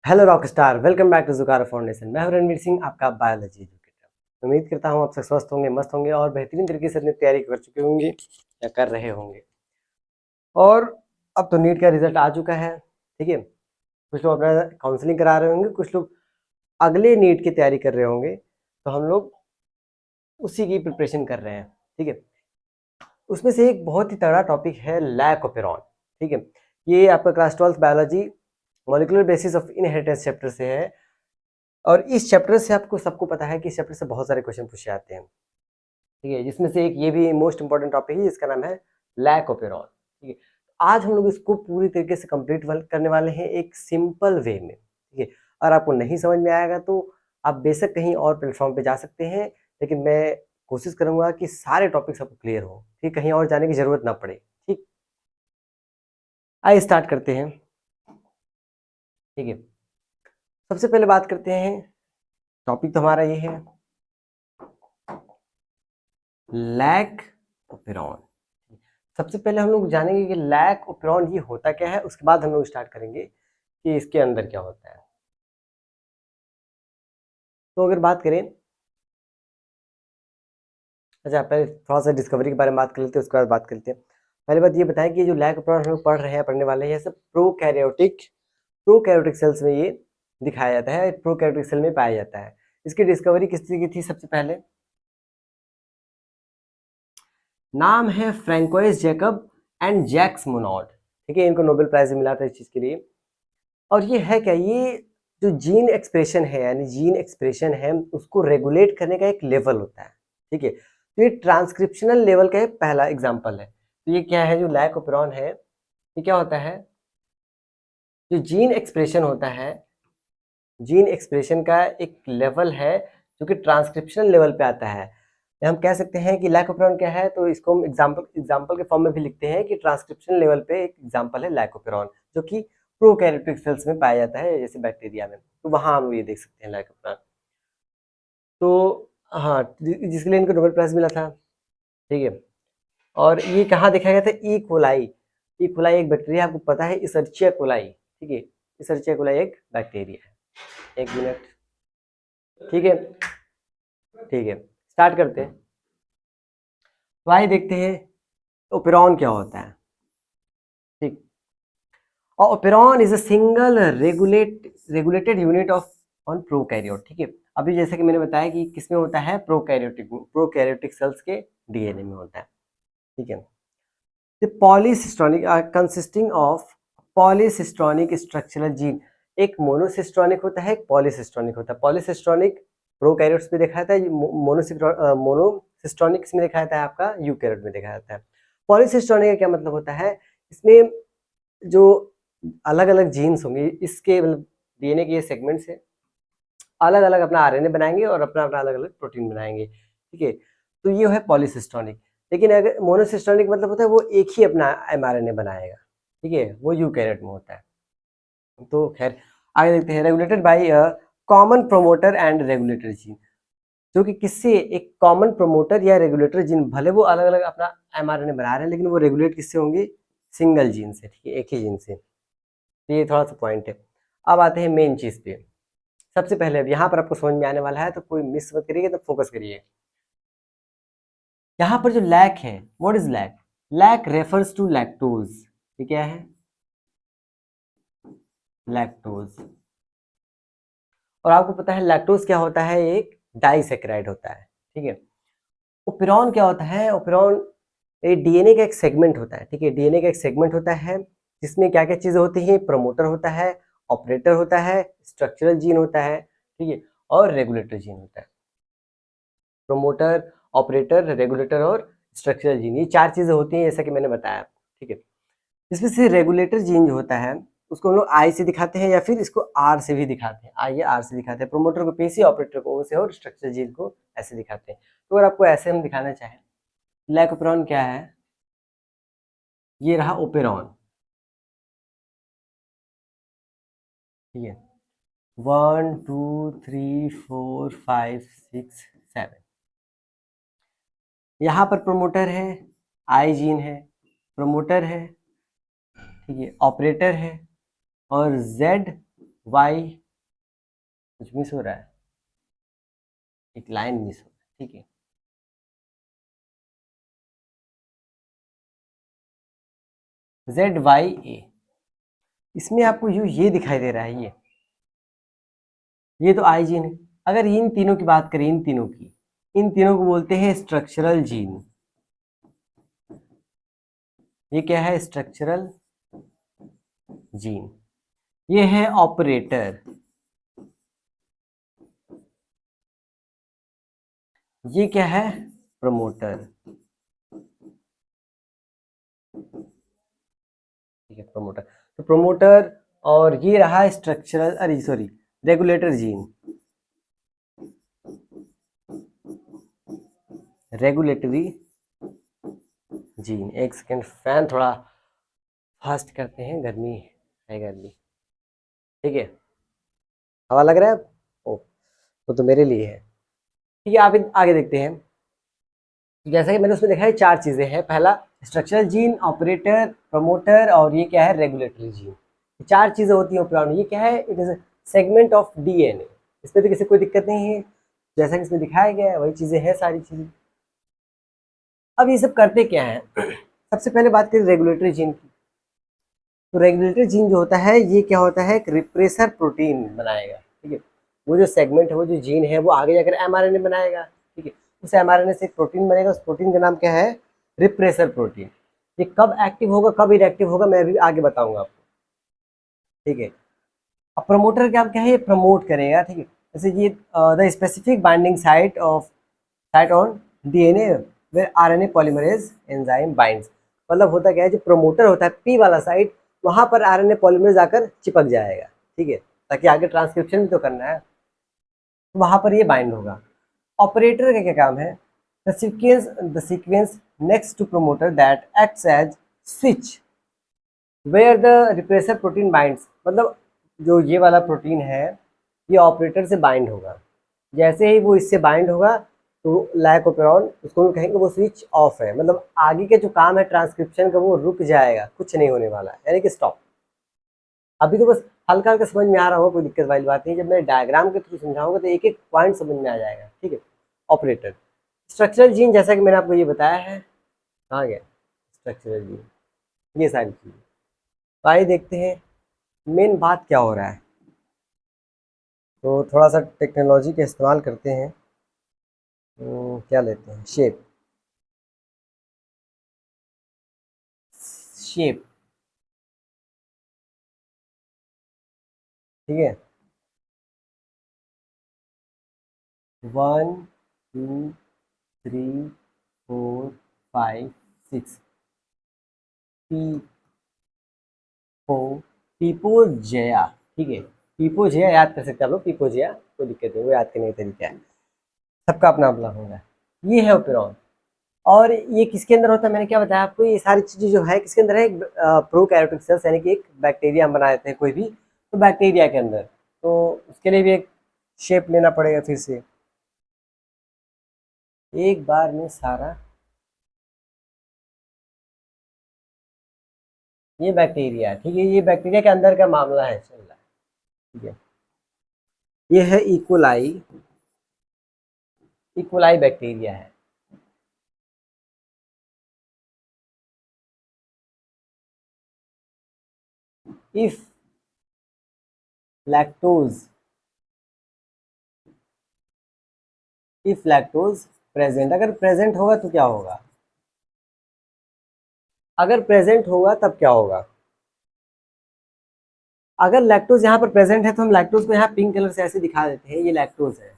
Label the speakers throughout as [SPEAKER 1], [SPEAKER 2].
[SPEAKER 1] Hello rockstar, welcome back to Jukaara foundation. मैं हूं रणवीर सिंह, आपका बायोलॉजी एजुकेटर। उम्मीद करता हूं आप सब स्वस्थ होंगे, मस्त होंगे और बेहतरीन तरीके से अपनी तैयारी कर चुके होंगे या कर रहे होंगे। और अब तो नीट का रिजल्ट आ चुका है, ठीक है। कुछ लोग अपना काउंसलिंग करा रहे होंगे, कुछ लोग अगले नीट की तैयारी कर रहे होंगे, तो हम लोग उसी की प्रिपरेशन कर रहे हैं, ठीक है। उसमें से एक बहुत ही तगड़ा टॉपिक है लैक ऑफ यूरोन, ठीक है। ये आपका class 12 biology molecular basis of inheritance chapter से है। और इस चैप्टर से आपको सबको पता है कि इस चैप्टर से बहुत सारे क्वेश्चन पूछे जाते हैं, ठीक है। जिसमें से एक ये भी मोस्ट इंपॉर्टेंट टॉपिक है जिसका नाम है लैक ऑफ यूरोन, ठीक है। आज हम लोग इसको पूरी तरीके से कंप्लीट करने वाले हैं एक सिंपल वे में, ठीक है। अगर आपको नहीं समझ में आएगा तो आप बेशक कहीं और प्लेटफॉर्म पे जा सकते हैं, लेकिन मैं कोशिश करूंगा कि सारे टॉपिक्स आपको क्लियर हो, ठीक, कहीं और जाने की जरूरत ना पड़े, ठीक। आइए स्टार्ट करते हैं, ठीक है। सबसे पहले बात करते हैं, टॉपिक तो हमारा ये है लैक ओपेरॉन। सबसे पहले हम लोग जानेंगे कि लैक ओपेरॉन ये होता क्या है, उसके बाद हम लोग स्टार्ट करेंगे कि इसके अंदर क्या होता है। तो अगर बात करें, अच्छा पहले थोड़ा सा डिस्कवरी के बारे में बात कर लेते हैं, उसके बाद बात करते हैं। पहले बात ये बताएं कि जो लैक ओपेरॉन हम लोग पढ़ रहे हैं, पढ़ने वाले हैं, सब प्रोकैरियोटिक सेल्स में ये दिखाया जाता है, प्रोकैरियोटिक सेल में पाया जाता है। इसकी डिस्कवरी किसने की थी? सबसे पहले नाम है Francois Jacob and Jacques Monod, ठीक है। इनको नोबेल प्राइज मिला था इस चीज के लिए। और ये है क्या, ये जो जीन एक्सप्रेशन है, यानी जीन एक्सप्रेशन है, उसको रेगुलेट करने का एक लेवल होता है, ठीक है। तो ये ट्रांसक्रिप्शनल लेवल का एक पहला एग्जांपल है। तो ये क्या है, जो लैक ओपेरॉन है, ये क्या होता है, जो जीन एक्सप्रेशन होता है, जीन एक्सप्रेशन का एक लेवल है जो कि ट्रांसक्रिप्शनल लेवल पे आता है। हम कह सकते हैं कि लैक ओपेरॉन क्या है, तो इसको हम एग्जाम्पल के फॉर्म में भी लिखते हैं कि ट्रांसक्रिप्शन लेवल पे एक एग्जाम्पल है लैक ओपेरॉन, जो कि प्रोकैरियोटिक सेल्स में पाया जाता है, जैसे बैक्टीरिया में। तो वहां हम ये देख सकते हैं लैक ओपेरॉन। तो हाँ, जिसके लिए इनको नोबेल प्राइज मिला था, ठीक है। और ये कहाँ देखा गया था? E coli. ई कोलाई एक बैक्टीरिया, आपको पता है, इसर्चिया कोलाई, ठीक है। इसर्चिया कोलाई एक बैक्टीरिया है। एक मिनट, ठीक है, ठीक है, स्टार्ट करते हैं। तो आइए देखते हैं ओपेरॉन क्या होता है, ठीक। और operon is a single regulated unit of on prokaryote, ठीक है। अभी जैसे कि मैंने बताया कि किसमें होता है, प्रोकैरियोटिक सेल्स के डीएनए में होता है, ठीक है। The पॉलीसिस्टोनिक consisting of पॉलीसिस्टोनिक structural gene, एक मोनोसिस्टोनिक होता है, एक पॉलीसिस्टोनिक होता है। पॉलीसिस्टोनिक प्रोकैरियोट्स में देखा जाता है, मोनोसिस्टोनिक इसमें देखा जाता है आपका यूकैरियोट में देखा जाता है। पॉलीसिस्टोनिक का क्या मतलब होता है, इसमें जो अलग अलग जीन्स होंगे, इसके मतलब डीएनए के ये सेगमेंट से अलग अलग अपना आरएनए बनाएंगे और अपना अपना अलग अलग प्रोटीन बनाएंगे, ठीक है। तो ये है पॉलीसिस्टोनिक। लेकिन अगर मोनोसिस्टोनिक मतलब होता है वो एक ही अपना एमआरएनए बनाएगा, ठीक है, वो यूकैरियोट में होता है। तो खैर आगे देखते हैं, regulated by common promoter and regulator gene, जो कि किससे, एक कॉमन प्रोमोटर या रेगुलेटर जीन, भले वो अलग अलग अपना एमआरएनए बना रहे हैं, लेकिन वो रेगुलेट किससे होंगे? सिंगल जीन से, ठीक है, एक ही जीन से। तो ये थोड़ा सा पॉइंट है। अब आते हैं मेन चीज पे। सबसे पहले अब यहाँ पर आपको समझ में आने वाला है, तो कोई मिस मत करिए, तो फोकस करिए। यहाँ पर जो लैक है, what is lac? Lac refers to lactose. ये क्या है? लैक्टोज। और आपको पता है लैक्टोज क्या होता है? एक डाइसेकेराइड होता है, ठीक है। ओपेरॉन क्या होता है? ओपेरॉन ये डीएनए का एक सेगमेंट होता है, ठीक है। डीएनए का एक सेगमेंट होता है जिसमें क्या क्या चीजें होती हैं? प्रमोटर होता है, ऑपरेटर होता है, स्ट्रक्चरल जीन होता है, ठीक है, और रेगुलेटर जीन होता है। प्रोमोटर, ऑपरेटर, रेगुलेटर और स्ट्रक्चरल जीन, ये चार चीजें होती हैं, जैसा कि मैंने बताया, ठीक है। इसमें से रेगुलेटर जीन जो होता है उसको हम लोग आई से दिखाते हैं, या फिर इसको आर से भी दिखाते हैं। आई या आर से दिखाते हैं, प्रोमोटर को पी से, ऑपरेटर को ओ से, और स्ट्रक्चरल जीन को ऐसे दिखाते हैं। तो अगर आपको ऐसे हम दिखाना चाहें, लैकोपेरॉन क्या है? ये रहा ओपेरॉन, ठीक है। 1 2 3 4 5 6 7, यहाँ पर प्रोमोटर है, आई जीन है, प्रोमोटर है, ठीक है, ऑपरेटर है, और जेड वाई कुछ मिस हो रहा है, एक लाइन मिस हो रहा है, ठीक है। जेड वाई ए, इसमें आपको ये दिखाई दे रहा है, ये तो आई जीन है। अगर इन तीनों की बात करें, इन तीनों की, इन तीनों को बोलते हैं स्ट्रक्चरल जीन। ये क्या है? Structural gene. ये है ऑपरेटर, ये क्या है? प्रमोटर, ठीक है, प्रमोटर। तो प्रमोटर, और ये रहा स्ट्रक्चरल, अरे sorry, regulator gene, regulatory gene. एक सेकेंड, फैन थोड़ा फास्ट करते हैं, गर्मी है, गर्मी, ठीक है। हवा लग रहा है? ओ, तो मेरे लिए है, ठीक है। आप आगे देखते हैं। जैसा कि मैंने उसमें देखा है, चार चीजें हैं। पहला स्ट्रक्चरल जीन, ऑपरेटर, प्रमोटर, और ये क्या है? Regulatory gene. चार चीजें होती हैं उपराउंड। ये क्या है? It is segment of DNA. इसमें तो किसी कोई दिक्कत नहीं है, जैसा कि इसमें दिखाया गया है वही चीजें हैं, सारी चीजें। अब ये सब करते क्या है? सबसे पहले बात करें रेगुलेटरी जीन की। तो रेगुलेटरी जीन जो होता है, ये क्या होता है? एक रिप्रेसर प्रोटीन बनाएगा, ठीक है। वो जो सेगमेंट है, वो जो जीन है, वो आगे जाकर एमआरएनए बनाएगा, ठीक है। उस एमआरएनए से एक प्रोटीन बनेगा, उस प्रोटीन का नाम क्या है? Repressor protein. ये कब एक्टिव होगा, कब इनएक्टिव होगा, मैं अभी आगे बताऊंगा आपको, ठीक है। अब प्रमोटर का क्या है? ये प्रमोट करेगा, ठीक है। जैसे ये the specific binding site on DNA where RNA polymerase enzyme binds. मतलब होता क्या है, जो प्रमोटर होता है पी वाला साइट, वहां पर आरएनए पॉलीमरेज आकर चिपक जाएगा, ठीक है, ताकि आगे ट्रांसक्रिप्शन भी तो करना है, तो वहां पर ये बाइंड होगा। ऑपरेटर का क्या काम है? The sequence next to promoter that acts as switch where the repressor protein binds. मतलब जो ये वाला प्रोटीन है, ये ऑपरेटर से बाइंड होगा। जैसे ही वो इससे बाइंड होगा, तो लाइकोपेरॉन, उसको हम कहेंगे वो स्विच ऑफ है, मतलब आगे के जो काम है ट्रांसक्रिप्शन का, वो रुक जाएगा, कुछ नहीं होने वाला है, यानी कि स्टॉप। अभी तो बस हल्का हल्का समझ में आ रहा होगा, कोई दिक्कत वाली बात नहीं। जब मैं डायग्राम के थ्रू समझाऊंगा तो एक एक पॉइंट समझ में आ जाएगा, ठीक है। ऑपरेटर, स्ट्रक्चरल जीन, जैसा कि मैंने आपको ये बताया है, कहाँ गया स्ट्रक्चरल जीन, ये सारी चीज़ें। तो आइए देखते हैं मेन बात क्या हो रहा है। तो थोड़ा सा टेक्नोलॉजी का इस्तेमाल करते हैं। क्या लेते हैं? शेप, शेप, ठीक है। 1 2 3 4 5 6, पी पो पीपोजेया, ठीक है। पीपोजेया याद कर सकते हैं आप लोग, पीपोजेया कोई दिक्कत नहीं, वो याद करने का तरीका है, सबका अपना अपना होगा। ये है ओपेरॉन। और ये किसके अंदर होता है? मैंने क्या बताया आपको, ये सारी चीजें जो है किसके अंदर है? प्रोकैरियोटिक सेल्स, यानी कि एक बैक्टीरिया हम बना देते हैं कोई भी, तो बैक्टीरिया के अंदर। तो उसके लिए भी एक शेप लेना पड़ेगा फिर से, एक बार में सारा। ये बैक्टीरिया, ठीक है, ये बैक्टीरिया के अंदर का मामला है, चल रहा है, ठीक है। ये है इकोलाई, इकोलाई बैक्टीरिया है। If lactose, if lactose present, अगर प्रेजेंट होगा तो क्या होगा? अगर प्रेजेंट होगा तब क्या होगा? अगर लैक्टोज यहाँ पर प्रेजेंट है, तो हम लैक्टोज को यहाँ पिंक कलर से ऐसे दिखा देते हैं, ये लैक्टोज है,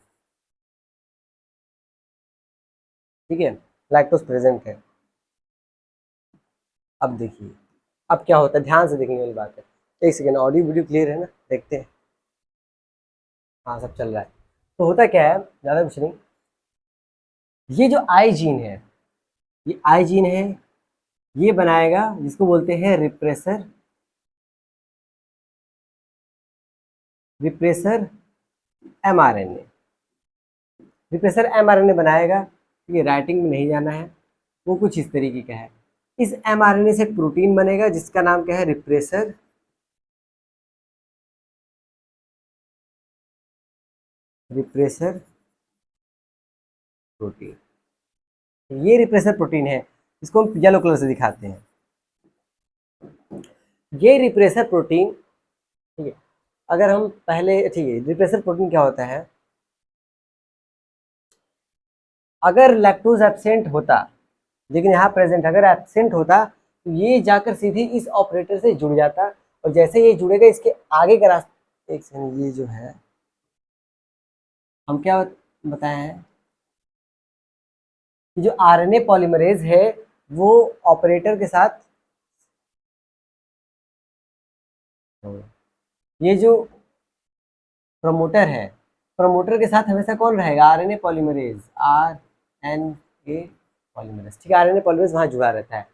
[SPEAKER 1] ठीक है, लैक्टोज प्रेजेंट है। अब देखिए, अब क्या होता है, ध्यान से देखने वाली बात है। एक सेकेंड, ऑडियो वीडियो क्लियर है ना? देखते हैं। हाँ, सब चल रहा है। तो होता क्या है, ज़्यादा कुछ नहीं। ये जो आई जीन है, ये आई जीन है, ये बनाएगा जिसको बोलते हैं repressor, repressor mRNA. Repressor mRNA बनाएगा, ये राइटिंग में नहीं जाना है, वो कुछ इस तरीके का है। इस एमआरएनए से एक प्रोटीन बनेगा जिसका नाम क्या है? रिप्रेसर रिप्रेसर प्रोटीन, ये रिप्रेसर प्रोटीन है, इसको हम येलो कलर से दिखाते हैं। ये रिप्रेसर प्रोटीन, ठीक है, अगर हम पहले, ठीक है, रिप्रेसर प्रोटीन क्या होता है, अगर लैक्टोज एब्सेंट होता, लेकिन यहाँ प्रेजेंट, अगर एब्सेंट होता तो ये जाकर सीधे इस ऑपरेटर से जुड़ जाता, और जैसे ये जुड़ेगा इसके आगे का रास्ता, एक सेकंड, ये जो है हम क्या बताए हैं कि जो आरएनए पॉलीमरेज है वो ऑपरेटर के साथ, ये जो प्रमोटर है, प्रमोटर के साथ हमेशा कौन रहेगा, आरएनए पॉलीमरेज, आरएनए पॉलीमरेज, ठीक है, आरएनए पॉलीमरेज वहां जुड़ा रहता है।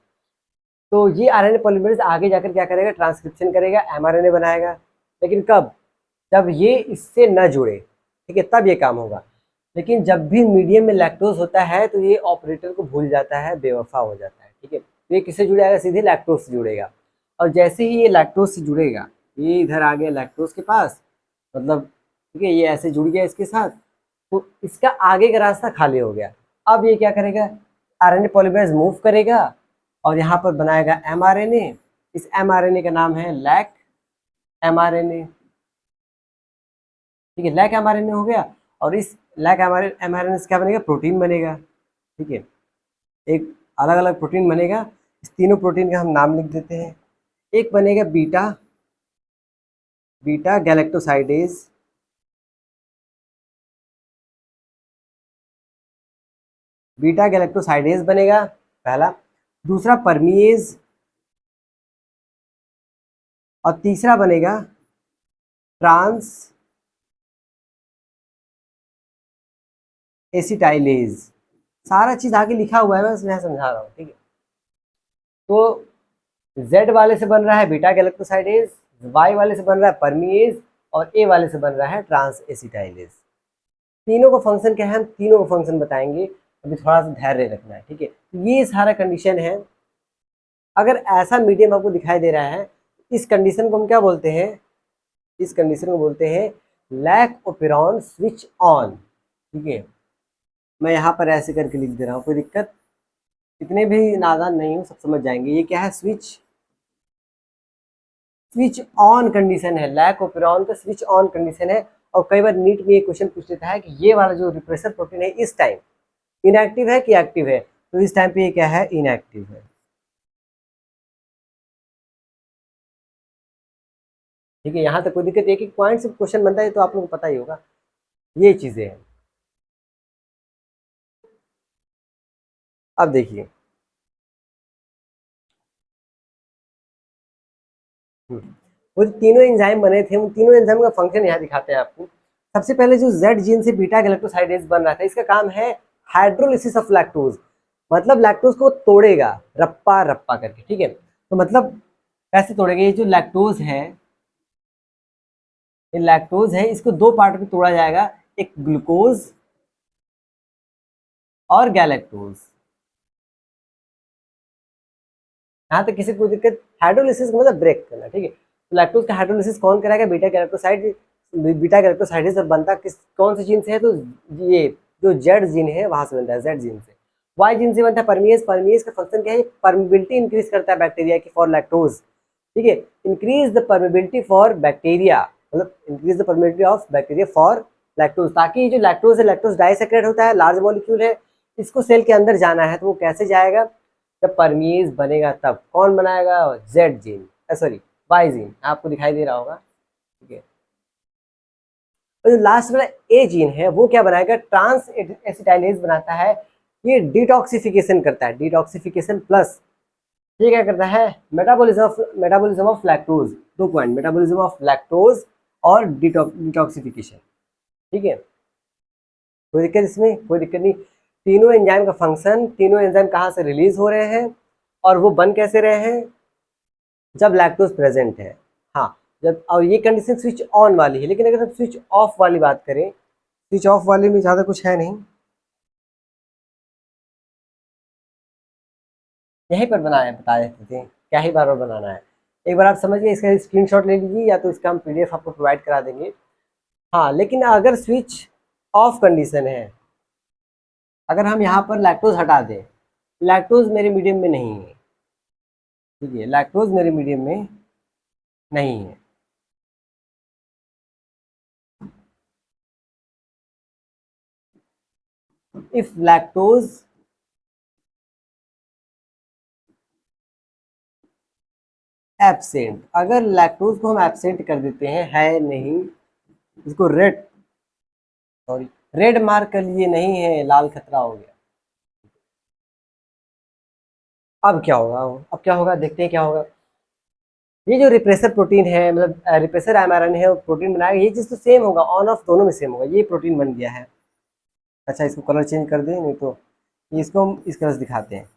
[SPEAKER 1] तो ये आरएनए पॉलीमरेज आगे जाकर क्या करेगा, ट्रांसक्रिप्शन करेगा, एमआरएनए बनाएगा, लेकिन कब, जब ये इससे न जुड़े, ठीक है, तब ये काम होगा। लेकिन जब भी मीडियम में लैक्टोज होता है तो ये ऑपरेटर को भूल जाता है, बेवफा हो जाता है, ठीक है। तो ये किससे जुड़ेगा, सीधे लैक्टोज से जुड़ेगा, और जैसे ही ये लैक्टोज से जुड़ेगा, ये इधर आ गया लैक्टोज के पास, मतलब ठीक है, ये ऐसे जुड़ गया इसके साथ, तो इसका आगे का रास्ता खाली हो गया। अब ये क्या करेगा, आरएनए पॉलीमरेज मूव करेगा और यहाँ पर बनाएगा एमआरएनए, इस एमआरएनए का नाम है लैक एमआरएनए, ठीक है, लैक एमआरएनए हो गया, और इस लैक एमआरएनए से क्या बनेगा, प्रोटीन बनेगा, ठीक है, एक अलग अलग प्रोटीन बनेगा। इस तीनों प्रोटीन का हम नाम लिख देते हैं। एक बनेगा beta, beta galactosidase, beta galactosidase बनेगा पहला, दूसरा परमीएज, और तीसरा बनेगा ट्रांस एसिटाइलेज। सारा चीज आगे लिखा हुआ है, मैं यहाँ समझा रहा हूँ, ठीक है। तो Z वाले से बन रहा है बीटा गैलेक्टोसाइडेज, Y वाले से बन रहा है परमीएज, और A वाले से बन रहा है ट्रांस एसिटाइलेज। तीनों को फंक्शन क्या है, हम तीनों को फंक्शन बताएंगे, अभी थोड़ा सा धैर्य रखना है, ठीक है। ये सारा कंडीशन है। अगर ऐसा मीडियम आपको दिखाई दे रहा है, इस कंडीशन को हम क्या बोलते हैं, इस कंडीशन को बोलते हैं लैक ओपेरॉन स्विच ऑन, ठीक है। मैं यहाँ पर ऐसे करके लिख दे रहा हूँ, कोई दिक्कत, इतने भी नादान नहीं हूँ, सब समझ जाएंगे। ये क्या है, स्विच, स्विच ऑन कंडीशन है, लैक ओपेरॉन का स्विच ऑन कंडीशन है। और कई बार नीट में ये क्वेश्चन पूछ लेता है कि ये वाला जो रिप्रेसर प्रोटीन है इस टाइम इनएक्टिव है कि एक्टिव है, तो इस टाइम पे ये क्या है, इनएक्टिव है, ठीक है। यहाँ तक कोई दिक्कत, एक एक पॉइंट से क्वेश्चन बनता है तो आप लोगों को पता ही होगा, ये चीजें हैं। अब देखिए, वो तीनों एंजाइम बने थे, उन तीनों एंजाइम का फंक्शन यहाँ दिखाते हैं आपको। सबसे पहले जो जेड जीन से बीटा गैलेक्टोसाइडेज बन रहा था, इसका काम है हाइड्रोलिसिस ऑफ लैक्टोज, मतलब लैक्टोज को तोड़ेगा रप्पा रप्पा करके, ठीक है। तो मतलब कैसे तोड़ेगा, ये जो लैक्टोज है, ये लैक्टोज है, इसको दो पार्ट में तोड़ा जाएगा, एक ग्लूकोज और गैलेक्टोज। यहाँ तक किसी को दिक्कत, हाइड्रोलिसिस का मतलब ब्रेक करना, ठीक है। तो लैक्टोज का हाइड्रोलिसिस कौन कराएगा, बीटा गैलेक्टोसाइड, बीटा गैलेक्टोसाइडेज और बनता किस, कौन से जीन से है, तो ये जो जेड जीन है वहां से बनता है, जेड जीन से। वाई जीन से बनता है परमीएज, परमीएज का फंक्शन क्या है, परमिबिलिटी इंक्रीज करता है बैक्टीरिया की फॉर लैक्टोज, ठीक है। Increase the permeability for bacteria, मतलब increase the permeability of bacteria for lactose, ताकि ये जो लैक्टोज है, लैक्टोज डाइसेक्रेट होता है, लार्ज मॉलिक्यूल है, इसको सेल के अंदर जाना है, तो वो कैसे जाएगा, जब परमीज बनेगा तब। कौन बनाएगा, Z gene, sorry Y gene, आपको दिखाई दे रहा होगा, ठीक है। और जो लास्ट वाला ए जीन है वो क्या बनाएगा, ट्रांस एसिटाइलेज बनाता है, ये डिटॉक्सिफिकेशन करता है, डिटॉक्सिफिकेशन प्लस ये क्या करता है, मेटाबॉलिज्म ऑफ लैक्टोज, दो पॉइंट, मेटाबॉलिज्म ऑफ लैक्टोज और डिटॉक्सिफिकेशन, ठीक है। कोई दिक्कत इसमें, कोई दिक्कत नहीं। तीनों एंजाइम का फंक्शन, तीनों एंजाइम कहाँ से रिलीज हो रहे हैं और वो बन कैसे रहे हैं, जब लैक्टोज प्रेजेंट है, हाँ जब, और ये कंडीशन स्विच ऑन वाली है। लेकिन अगर हम स्विच ऑफ वाली बात करें, स्विच ऑफ वाले में ज़्यादा कुछ है नहीं, यहीं पर बनाए बता देते थे, क्या ही बार बार बनाना है। एक बार आप समझिए, इसका स्क्रीनशॉट ले लीजिए, या तो इसका हम पीडीएफ आपको प्रोवाइड करा देंगे। हाँ, लेकिन अगर स्विच ऑफ कंडीशन है। अगर हम यहाँ पर लैक्टोज हटा दें, लैक्टोज मेरे मीडियम में नहीं है, ठीक है, लैक्टोज मेरे मीडियम में नहीं है, इफ लैक्टोज एब्सेंट, अगर लैक्टोज को हम एब्सेंट कर देते हैं, है नहीं, इसको रेड, सॉरी रेड मार्क कर लिए, नहीं है, लाल खतरा हो गया। अब क्या होगा, अब क्या होगा, देखते हैं क्या होगा। ये जो रिप्रेसर प्रोटीन है, मतलब रिप्रेसर एमआरएनए है, प्रोटीन बनाएगा, ये चीज़ तो सेम होगा, ऑन ऑफ दोनों में सेम होगा, ये प्रोटीन बन गया है। अच्छा, इसको कलर चेंज कर दें, नहीं तो इसको हम इस कलर से दिखाते हैं,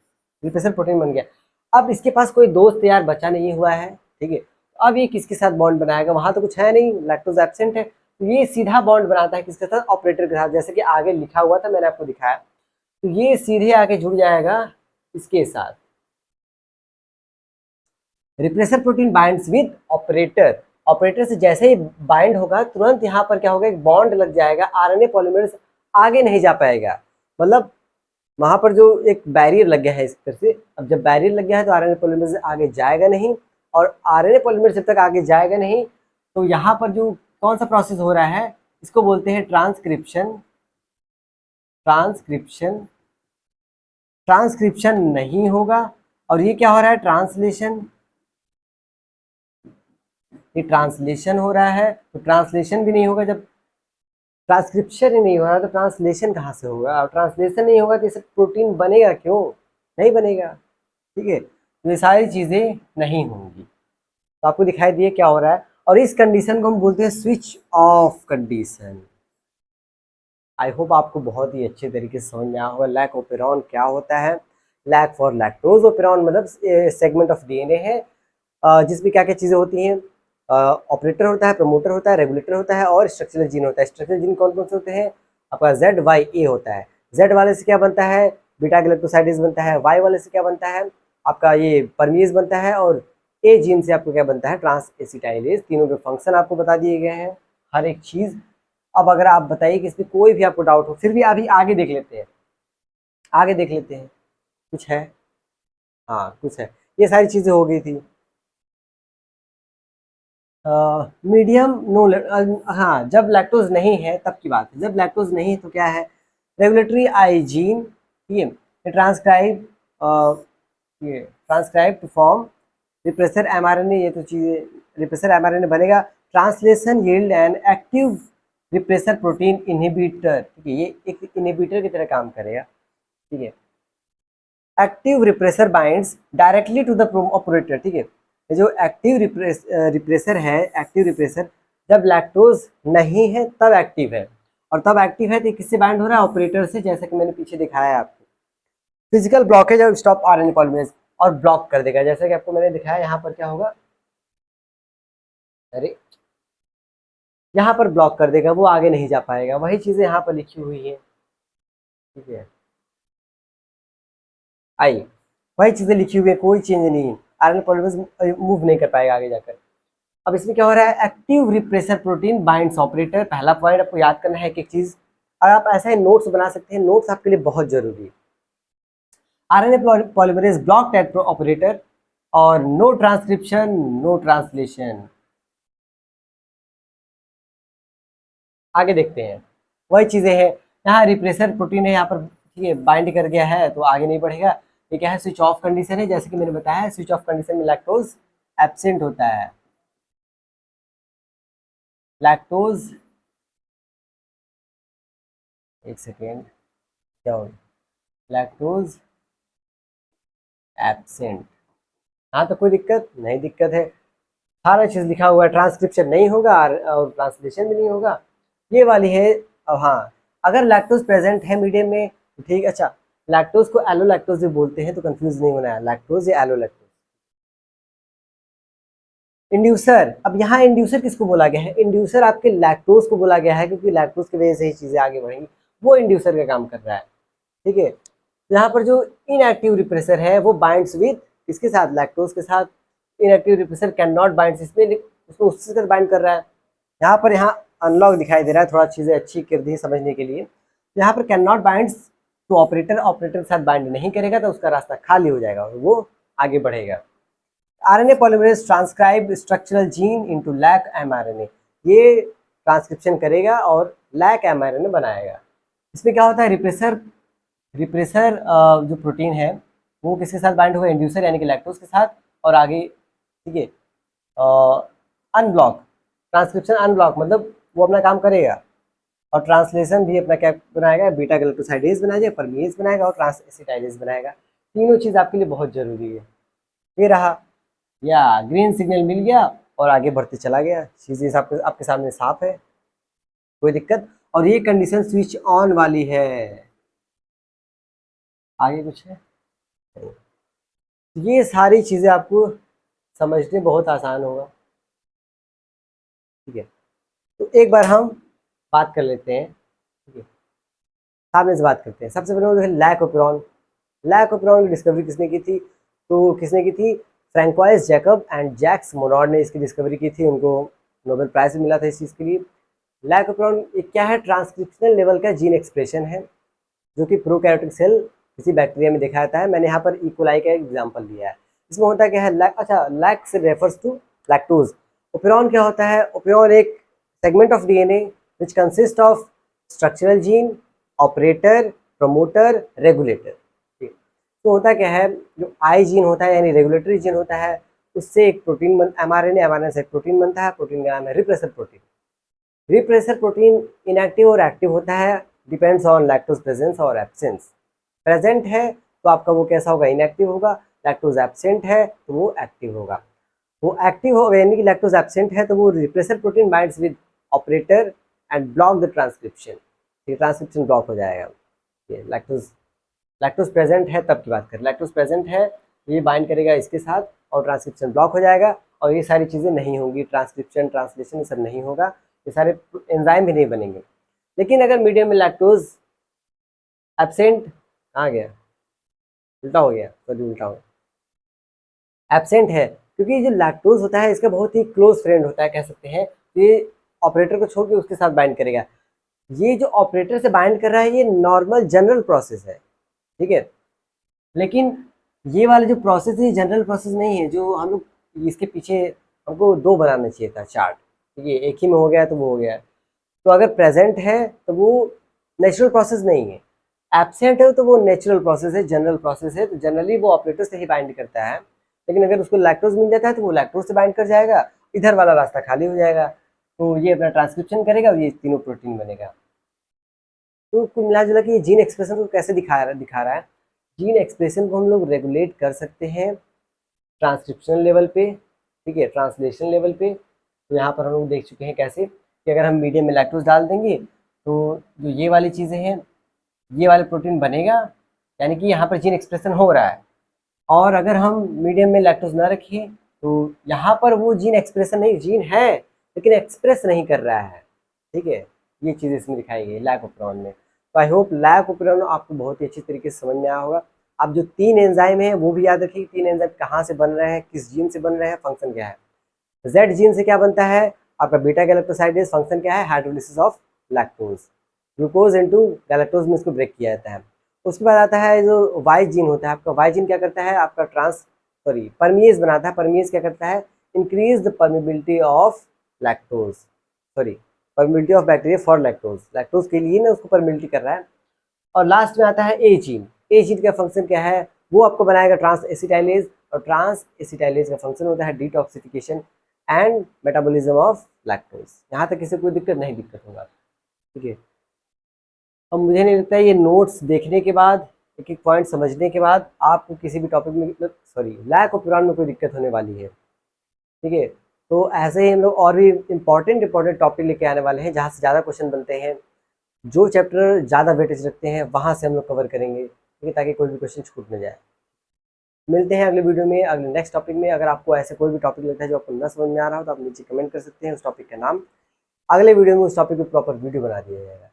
[SPEAKER 1] रिप्रेसर प्रोटीन बन गया। अब इसके पास कोई दोस्त यार बचा नहीं हुआ है, ठीक है, अब ये किसके साथ बॉन्ड बनाएगा, वहां तो कुछ है नहीं, लैक्टोज एब्सेंट है, तो ये सीधा बॉन्ड बनाता है किसके साथ, ऑपरेटर के साथ, जैसे कि आगे लिखा हुआ था, मैंने आपको दिखाया, तो ये सीधे आके जुड़ जाएगा इसके साथ। Repressor protein binds with operator, operator से जैसे ही बाइंड होगा, तुरंत यहाँ पर क्या होगा, एक बॉन्ड लग जाएगा, आरएनए पॉलीमरेज आगे नहीं जा पाएगा, मतलब वहां पर जो एक बैरियर लग गया है इस तरह से। अब जब बैरियर लग गया है तो आरएनए पॉलीमरेज आगे जाएगा नहीं, और आरएनए पॉलीमरेज जब तक आगे जाएगा नहीं, तो यहाँ पर जो कौन सा प्रोसेस हो रहा है, इसको बोलते हैं ट्रांसक्रिप्शन। ट्रांसक्रिप्शन, ट्रांसक्रिप्शन नहीं होगा, और ये क्या हो रहा है, ट्रांसलेशन, ये ट्रांसलेशन हो रहा है, तो ट्रांसलेशन भी नहीं होगा। जब ट्रांसक्रिप्शन ही नहीं हो रहा तो ट्रांसलेशन कहाँ से होगा, और ट्रांसलेशन नहीं होगा तो इसे प्रोटीन बनेगा क्यों, नहीं बनेगा, ठीक है, तो ये सारी चीज़ें नहीं होंगी। तो आपको दिखाई दिए क्या हो रहा है, और इस कंडीशन को हम बोलते हैं switch off condition. I hope आपको बहुत ही अच्छे तरीके से समझ में आया होगा लैक ओपेरॉन क्या होता है। लैक फॉर लैक्टोज ओपेरॉन मतलब सेगमेंट ऑफ डीएनए है, जिसमें क्या क्या चीज़ें होती हैं, ऑपरेटर होता है, प्रमोटर होता है, रेगुलेटर होता है, और स्ट्रक्चरल जीन होता है। स्ट्रक्चरल जीन कौन कौन से होते हैं, आपका ZYA होता है, Z वाले से क्या बनता है, बीटा गैलेक्टोसाइडेज बनता है, Y वाले से क्या बनता है, आपका ये परमीज बनता है, और A जीन से आपको क्या बनता है, ट्रांस एसिटाइलेज। तीनों के फंक्शन आपको बता दिए गए हैं, हर एक चीज़। अब अगर आप बताइए कि इसमें कोई भी आपको डाउट हो, फिर भी अभी आगे देख लेते हैं, आगे देख लेते हैं, कुछ है, हाँ कुछ है, ये सारी चीज़ें हो गई थी। मीडियम नो, हाँ जब लैक्टोज नहीं है तब की बात है, जब लैक्टोज नहीं है तो क्या है, रेगुलेटरी आई जीन, ठीक है, ट्रांसक्राइब, ये transcribe to form repressor mRNA, ये तो चीज़ें, रिप्रेसर एमआरएनए बनेगा, translation yield and active repressor protein inhibitor, ठीक है, ये एक इनहिबिटर की तरह काम करेगा, ठीक है। Active repressor binds directly to the operator, ठीक है, ये जो एक्टिव रिप्रेसर है, एक्टिव रिप्रेसर जब लैक्टोज नहीं है तब एक्टिव है, और तब एक्टिव है तो किससे बाइंड हो रहा है, ऑपरेटर से, जैसा कि मैंने पीछे दिखाया है आपको। फिजिकल ब्लॉकेज और स्टॉप आरएनए पॉलीमरेज, और ब्लॉक कर देगा, जैसा कि आपको मैंने दिखाया, यहाँ पर क्या होगा, अरे यहाँ पर ब्लॉक कर देगा, वो आगे नहीं जा पाएगा, वही चीज़ें यहाँ पर लिखी हुई है, ठीक है, आई वही चीज़ें लिखी हुई है, कोई चेंज नहीं है, आरएनए पॉलीमरेज मूव नहीं कर पाएगा आगे जाकर। अब इसमें क्या हो रहा है, active repressor protein binds operator, पहला पॉइंट आपको याद करना है, एक चीज़, और आप ऐसा ही नोट्स बना सकते हैं, नोट्स आपके लिए बहुत जरूरी है। RNA polymerase block at operator, और नो ट्रांसक्रिप्शन नो ट्रांसलेशन। आगे देखते हैं, वही चीज़ें हैं, यहाँ रिप्रेसर प्रोटीन है, यहाँ पर ठीक है बाइंड कर गया है तो आगे नहीं बढ़ेगा। ये क्या है, स्विच ऑफ कंडीशन है, जैसे कि मैंने बताया, स्विच ऑफ कंडीशन में लैक्टोज एब्सेंट होता है, लैक्टोज, एक सेकेंड, क्या हो, लैक्टोज एब्सेंट, हाँ तो कोई दिक्कत नहीं, दिक्कत है, सारा चीज़ लिखा हुआ है, ट्रांसक्रिप्शन नहीं होगा और ट्रांसलेशन भी नहीं होगा, ये वाली है। अब हाँ, अगर लैक्टोज प्रेजेंट है मीडियम में तो ठीक, अच्छा लैक्टोज को एलो लैक्टोज भी बोलते हैं, तो कंफ्यूज नहीं होना है, लैक्टोज या एलो लैक्टोज। इंड्यूसर, अब यहाँ इंड्यूसर किसको बोला गया है, इंड्यूसर आपके लैक्टोज को बोला गया है, क्योंकि लैक्टोज की वजह से ही चीज़ें आगे बढ़ेंगी, वो इंड्यूसर का काम कर रहा है, ठीक है। यहाँ पर जो इनएक्टिव रिप्रेसर है वो बाइंड्स विद इसके साथ, लैक्टोज के साथ, inactive repressor can not bind, इसमें उसको उसके साथ बाइंड कर रहा है, यहाँ पर यहाँ अनलॉक दिखाई दे रहा है, थोड़ा चीज़ें अच्छी कर दी समझने के लिए। यहाँ पर can not bind to operator, operator के साथ बाइंड नहीं करेगा तो उसका रास्ता खाली हो जाएगा और वो आगे बढ़ेगा। RNA polymerase transcribe structural gene into lac mRNA, ये ट्रांसक्रिप्शन करेगा और लैक एमआरएनए बनाएगा। इसमें क्या होता है, रिप्रेसर रिप्रेसर जो प्रोटीन है वो किसके साथ बाइंड होगा, इंड्यूसर यानी कि लैक्टोज के साथ, और आगे ठीक है अनब्लॉक, ट्रांसक्रिप्शन अनब्लॉक मतलब वो अपना काम करेगा, और ट्रांसलेशन भी अपना क्या बनाएगा, बीटा गैलेक्टोसाइडेज बनाएगा, परमीज बनाएगा और ट्रांस एसिटाइलेज बनाएगा। तीनों चीज़ आपके लिए बहुत जरूरी है। ये रहा, या ग्रीन सिग्नल मिल गया और आगे बढ़ते चला गया, चीज़ें आपके सामने साफ है, कोई दिक्कत। और ये कंडीशन स्विच ऑन वाली है, आगे कुछ है, ये सारी चीज़ें आपको समझने बहुत आसान होगा। ठीक है, तो एक बार हम बात कर लेते हैं, ठीक है, सामने से बात करते हैं। सबसे पहले है लैक ओपेरॉन। लैक ओपेरॉन की डिस्कवरी किसने की थी, तो किसने की थी, Francois Jacob and Jacques Monod ने इसकी डिस्कवरी की थी, उनको नोबेल प्राइज भी मिला था इस चीज़ के लिए। लैक ओपेरॉन एक क्या है, ट्रांसक्रिप्शनल लेवल का जीन एक्सप्रेशन है जो कि प्रोकैरियोटिक सेल किसी बैक्टीरिया में देखा जाता है। मैंने यहाँ पर इकोलाई का एग्जाम्पल लिया है। इसमें होता क्या है, लैक, अच्छा लैक से रेफर्स टू लैक्टोज। ओपेरॉन क्या होता है, ओपेरॉन एक segment of DNA which consist of structural gene, operator, promoter, regulator. ठीक, तो होता क्या है, जो आई जीन होता है यानी रेगुलेटरी जीन होता है, उससे एक प्रोटीन एमआरएनए, एमआरएनए से एक प्रोटीन बनता है, प्रोटीन का नाम है repressor protein. Repressor protein inactive और एक्टिव होता है, डिपेंड्स ऑन लैक्टोज प्रेजेंस और एब्सेंस। प्रेजेंट है तो आपका वो कैसा होगा, इनएक्टिव होगा। लैक्टोज एब्सेंट है तो वो एक्टिव होगा। वो एक्टिव होगा यानी कि लैक्टोज एब्सेंट है तो वो repressor protein binds with operator and block the transcription, ये ट्रांसक्रिप्शन ब्लॉक हो जाएगा। ये लैक्टोज प्रेजेंट है तब की बात करें, लैक्टोज प्रेजेंट है तो ये बाइंड करेगा इसके साथ और ट्रांसक्रिप्शन ब्लॉक हो जाएगा, और ये सारी चीज़ें नहीं होंगी, ट्रांसक्रिप्शन, ट्रांसलेशन, ये सब नहीं होगा, ये सारे एंजाइम भी नहीं बनेंगे। लेकिन अगर मीडियम में लैक्टोज एब्सेंट, कहाँ गया, उल्टा हो गया, सॉरी उल्टा हो गया, एब्सेंट है, क्योंकि जो लैक्टोज होता है इसका बहुत ही क्लोज फ्रेंड होता है कह सकते हैं, ये ऑपरेटर को छोड़ के उसके साथ बाइंड करेगा। ये जो ऑपरेटर से बाइंड कर रहा है ये नॉर्मल जनरल प्रोसेस है, ठीक है, लेकिन ये वाला जो प्रोसेस है जनरल प्रोसेस नहीं है, जो हम लोग इसके पीछे हमको दो बनाना चाहिए था चार्ट, ठीक है, एक ही में हो गया तो वो हो गया। तो अगर प्रेजेंट है तो वो नेचुरल प्रोसेस नहीं है, एब्सेंट है तो वो नेचुरल प्रोसेस है, जनरल प्रोसेस है, तो जनरली वो ऑपरेटर से ही बाइंड करता है। लेकिन अगर उसको लैक्टोज मिल जाता है तो वो लैक्टोज से बाइंड कर जाएगा, इधर वाला रास्ता खाली हो जाएगा, तो ये अपना ट्रांसक्रिप्शन करेगा और ये तीनों प्रोटीन बनेगा। तो कुल मिला जुला के ये जीन एक्सप्रेशन को कैसे दिखा रहा है, जीन एक्सप्रेशन को हम लोग रेगुलेट कर सकते हैं ट्रांसक्रिप्शन लेवल पे, ठीक है, ट्रांसलेशन लेवल पे। तो यहाँ पर हम लोग देख चुके हैं कैसे कि अगर हम मीडियम में लैक्टोज डाल देंगे तो जो ये वाली चीज़ें हैं, ये वाला प्रोटीन बनेगा, यानी कि यहाँ पर जीन एक्सप्रेशन हो रहा है। और अगर हम मीडियम में लैक्टोज ना रखें तो यहाँ पर वो जीन एक्सप्रेशन नहीं, जीन है लेकिन एक्सप्रेस नहीं कर रहा है, ठीक है, ये चीज़ इसमें दिखाई गई लैक ओपेरॉन में। तो आई होप लैक ओपेरॉन आपको बहुत ही अच्छी तरीके से समझ में आया होगा। आप जो तीन एंजाइम है वो भी याद रखिए, तीन एंजाइम कहाँ से बन रहे हैं, किस जीन से बन रहे हैं, फंक्शन क्या है। जेड जीन से क्या बनता है आपका बीटा गैलेक्टोसाइडेज, फंक्शन क्या है, hydrolysis of lactose, glucose into galactose में इसको ब्रेक किया जाता है। उसके बाद आता है जो वाई जीन होता है आपका, वाई जीन क्या करता है आपका परमिएज बनाता है। परमिएज क्या करता है, increase the permeability of lactose, permeability of bacteria for lactose, lactose के लिए ना उसको परमिबिलिटी कर रहा है। और लास्ट में आता है ए जीन, ए जीन का फंक्शन क्या है, वो आपको बनाएगा ट्रांस एसिटाइलेज, और ट्रांस एसिटाइलेज का फंक्शन होता है detoxification and metabolism of lactose. यहाँ तक किसी कोई दिक्कत नहीं, दिक्कत होगा, ठीक है। अब मुझे नहीं लगता है ये नोट्स देखने के बाद, एक एक पॉइंट समझने के बाद आपको किसी भी टॉपिक में लैक ऑफ पुराण में कोई दिक्कत होने वाली है, ठीक है। तो ऐसे ही हम लोग और भी इंपॉर्टेंट टॉपिक लेके आने वाले हैं जहाँ से ज़्यादा क्वेश्चन बनते हैं, जो चैप्टर ज़्यादा वेटेज रखते हैं वहाँ से हम लोग कवर करेंगे, ठीक है, ताकि कोई भी क्वेश्चन छूट न जाए। मिलते हैं अगले वीडियो में, अगले नेक्स्ट टॉपिक में। अगर आपको ऐसे कोई भी टॉपिक लगता है जो आपको न समझ में आ रहा हो तो आप नीचे कमेंट कर सकते हैं उस टॉपिक का नाम, अगले वीडियो में उस टॉपिक पर प्रॉपर वीडियो बना दिया जाएगा।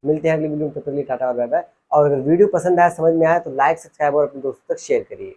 [SPEAKER 1] मिलते हैं अगले वीडियो में, तब तक के लिए टाटा और बाय बाय। और अगर वीडियो पसंद आया, समझ में आया तो लाइक, सब्सक्राइब और अपने दोस्तों तक शेयर करिए।